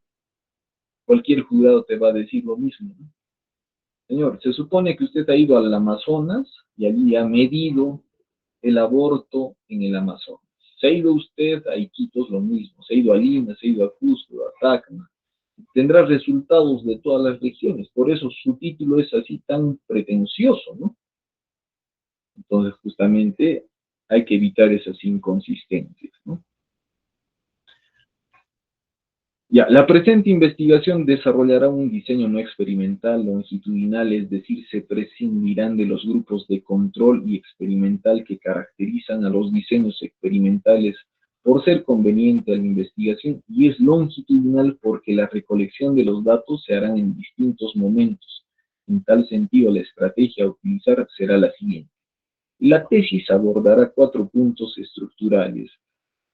cualquier jurado te va a decir lo mismo, ¿no? Señor, se supone que usted ha ido al Amazonas y allí ha medido el aborto en el Amazonas. Se ha ido usted a Iquitos, lo mismo. Se ha ido a Lima, se ha ido a Cusco, a Tacna. Tendrá resultados de todas las regiones. Por eso su título es así tan pretencioso, ¿no? Entonces, justamente, hay que evitar esas inconsistencias, ¿no? Ya, la presente investigación desarrollará un diseño no experimental longitudinal, es decir, se prescindirán de los grupos de control y experimental que caracterizan a los diseños experimentales por ser conveniente a la investigación, y es longitudinal porque la recolección de los datos se harán en distintos momentos. En tal sentido, la estrategia a utilizar será la siguiente. La tesis abordará 4 puntos estructurales,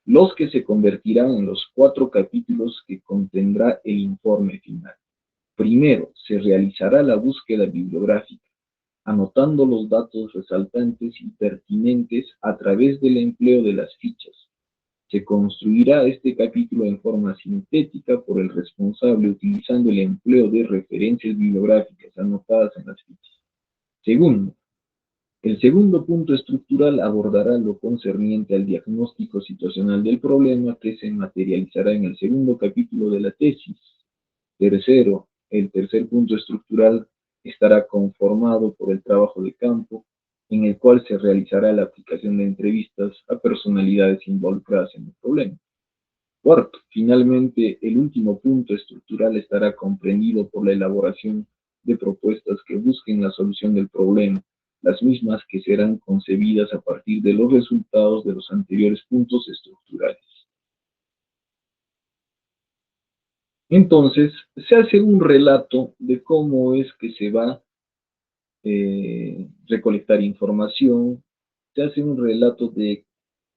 los que se convertirán en los 4 capítulos que contendrá el informe final. Primero, se realizará la búsqueda bibliográfica, anotando los datos resaltantes y pertinentes a través del empleo de las fichas. Se construirá este capítulo en forma sintética por el responsable utilizando el empleo de referencias bibliográficas anotadas en las fichas. Segundo, el segundo punto estructural abordará lo concerniente al diagnóstico situacional del problema que se materializará en el segundo capítulo de la tesis. Tercero, el tercer punto estructural estará conformado por el trabajo de campo, en el cual se realizará la aplicación de entrevistas a personalidades involucradas en el problema. Cuarto, finalmente, el último punto estructural estará comprendido por la elaboración de propuestas que busquen la solución del problema, las mismas que serán concebidas a partir de los resultados de los anteriores puntos estructurales. Entonces, se hace un relato de cómo es que se va a recolectar información, se hace un relato de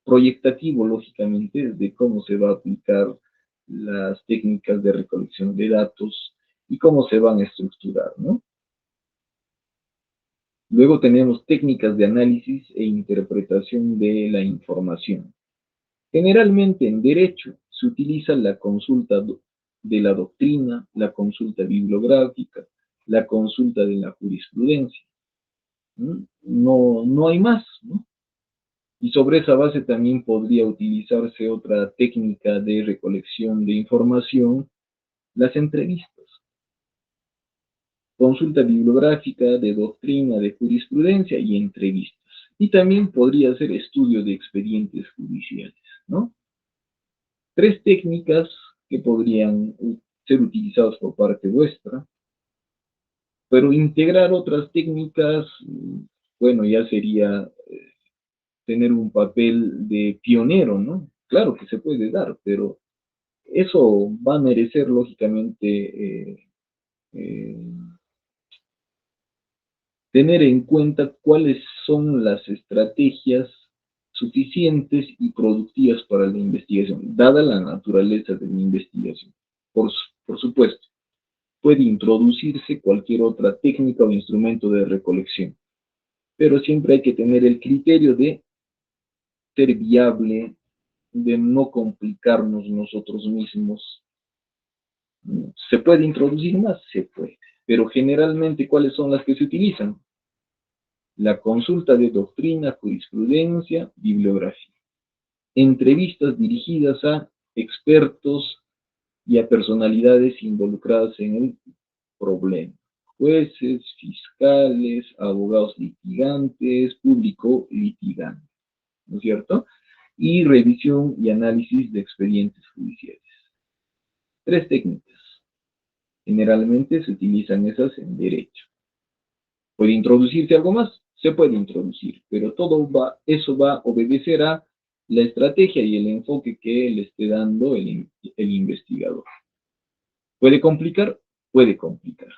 proyectativo, lógicamente, de cómo se va a aplicar las técnicas de recolección de datos y cómo se van a estructurar, ¿no? Luego tenemos técnicas de análisis e interpretación de la información. Generalmente en derecho se utiliza la consulta de la doctrina, la consulta bibliográfica, la consulta de la jurisprudencia. No hay más, ¿no? Y sobre esa base también podría utilizarse otra técnica de recolección de información, las entrevistas. Consulta bibliográfica, de doctrina, de jurisprudencia y entrevistas. Y también podría ser estudio de expedientes judiciales, ¿no? Tres técnicas que podrían ser utilizadas por parte vuestra, pero integrar otras técnicas, bueno, ya sería tener un papel de pionero, ¿no? Claro que se puede dar, pero eso va a merecer lógicamente eh, tener en cuenta cuáles son las estrategias suficientes y productivas para la investigación, dada la naturaleza de la investigación. Por supuesto, puede introducirse cualquier otra técnica o instrumento de recolección, pero siempre hay que tener el criterio de ser viable, de no complicarnos nosotros mismos. ¿Se puede introducir más? Se puede. Pero generalmente, ¿cuáles son las que se utilizan? La consulta de doctrina, jurisprudencia, bibliografía. Entrevistas dirigidas a expertos y a personalidades involucradas en el problema. Jueces, fiscales, abogados litigantes, público litigante, ¿no es cierto? Y revisión y análisis de expedientes judiciales. Tres técnicas. Generalmente se utilizan esas en derecho. ¿Puede introducirse algo más? Se puede introducir, pero eso va a obedecer a la estrategia y el enfoque que le esté dando el investigador. ¿Puede complicar? Puede complicar.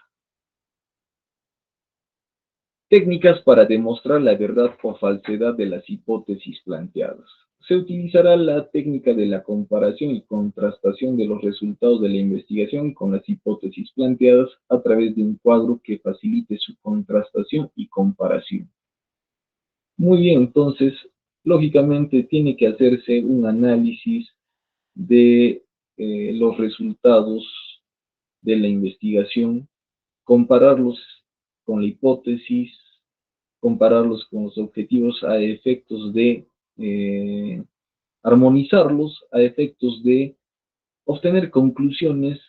Técnicas para demostrar la verdad o falsedad de las hipótesis planteadas. Se utilizará la técnica de la comparación y contrastación de los resultados de la investigación con las hipótesis planteadas a través de un cuadro que facilite su contrastación y comparación. Muy bien, entonces, lógicamente tiene que hacerse un análisis de los resultados de la investigación, compararlos con la hipótesis, compararlos con los objetivos a efectos de armonizarlos, a efectos de obtener conclusiones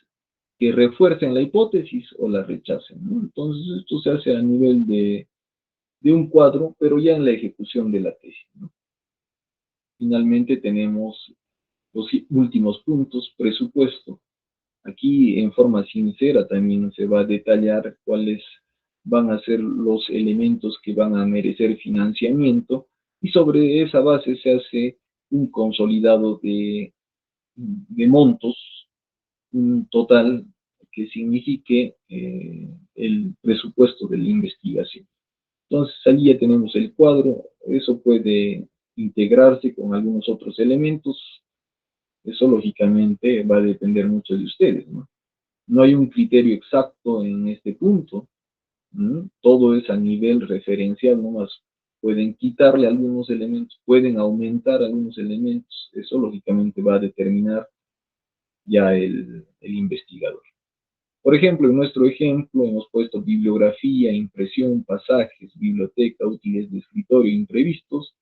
que refuercen la hipótesis o la rechacen, ¿no? Entonces esto se hace a nivel de un cuadro, pero ya en la ejecución de la tesis, ¿no? Finalmente tenemos los últimos puntos, presupuesto. Aquí en forma sincera también se va a detallar cuáles van a ser los elementos que van a merecer financiamiento y sobre esa base se hace un consolidado de montos, un total que signifique el presupuesto de la investigación. Entonces, allí ya tenemos el cuadro, eso puede integrarse con algunos otros elementos, eso lógicamente va a depender mucho de ustedes, ¿no? No hay un criterio exacto en este punto, ¿no? Todo es a nivel referencial nomás. Pueden quitarle algunos elementos, pueden aumentar algunos elementos, eso lógicamente va a determinar ya el investigador. Por ejemplo, en nuestro ejemplo hemos puesto bibliografía, impresión, pasajes, biblioteca, útiles de escritorio, imprevistos.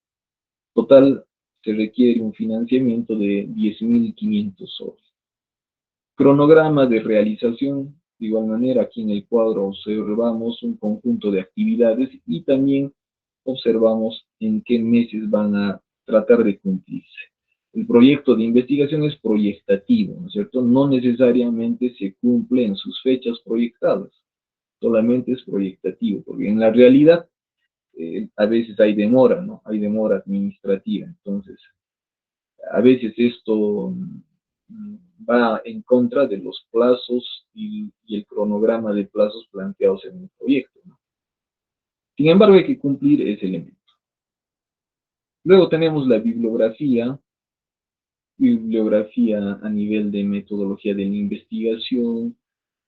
Total, se requiere un financiamiento de 10.500 soles. Cronograma de realización, de igual manera aquí en el cuadro observamos un conjunto de actividades y también observamos en qué meses van a tratar de cumplirse. El proyecto de investigación es proyectativo, ¿no es cierto? No necesariamente se cumple en sus fechas proyectadas, solamente es proyectativo, porque en la realidad a veces hay demora, ¿no? Hay demora administrativa, entonces a veces esto va en contra de los plazos y el cronograma de plazos planteados en el proyecto, ¿no? Sin embargo, hay que cumplir ese elemento. Luego tenemos la bibliografía a nivel de metodología de la investigación,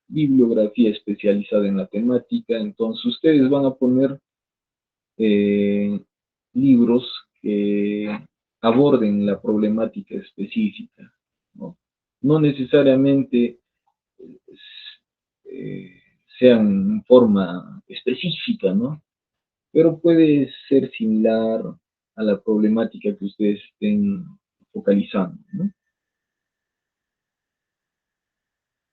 bibliografía especializada en la temática. Entonces, ustedes van a poner eh, libros que aborden la problemática específica, ¿no? No necesariamente eh, sean en forma específica, ¿no? Pero puede ser similar a la problemática que ustedes estén focalizando, ¿no?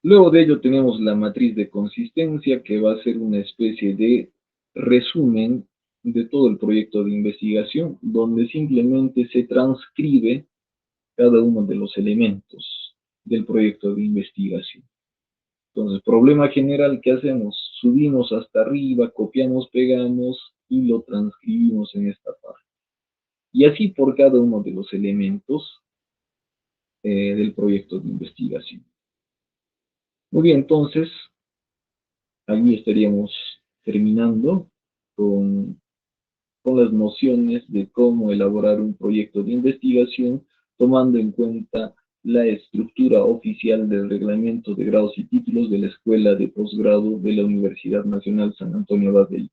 Luego de ello tenemos la matriz de consistencia, que va a ser una especie de resumen de todo el proyecto de investigación, donde simplemente se transcribe cada uno de los elementos del proyecto de investigación. Entonces, problema general, ¿qué hacemos? Subimos hasta arriba, copiamos, pegamos y lo transcribimos en esta parte. Y así por cada uno de los elementos del proyecto de investigación. Muy bien, entonces, allí estaríamos terminando con, con las nociones de cómo elaborar un proyecto de investigación, tomando en cuenta la estructura oficial del reglamento de grados y títulos de la Escuela de Posgrado de la Universidad Nacional San Antonio Abad del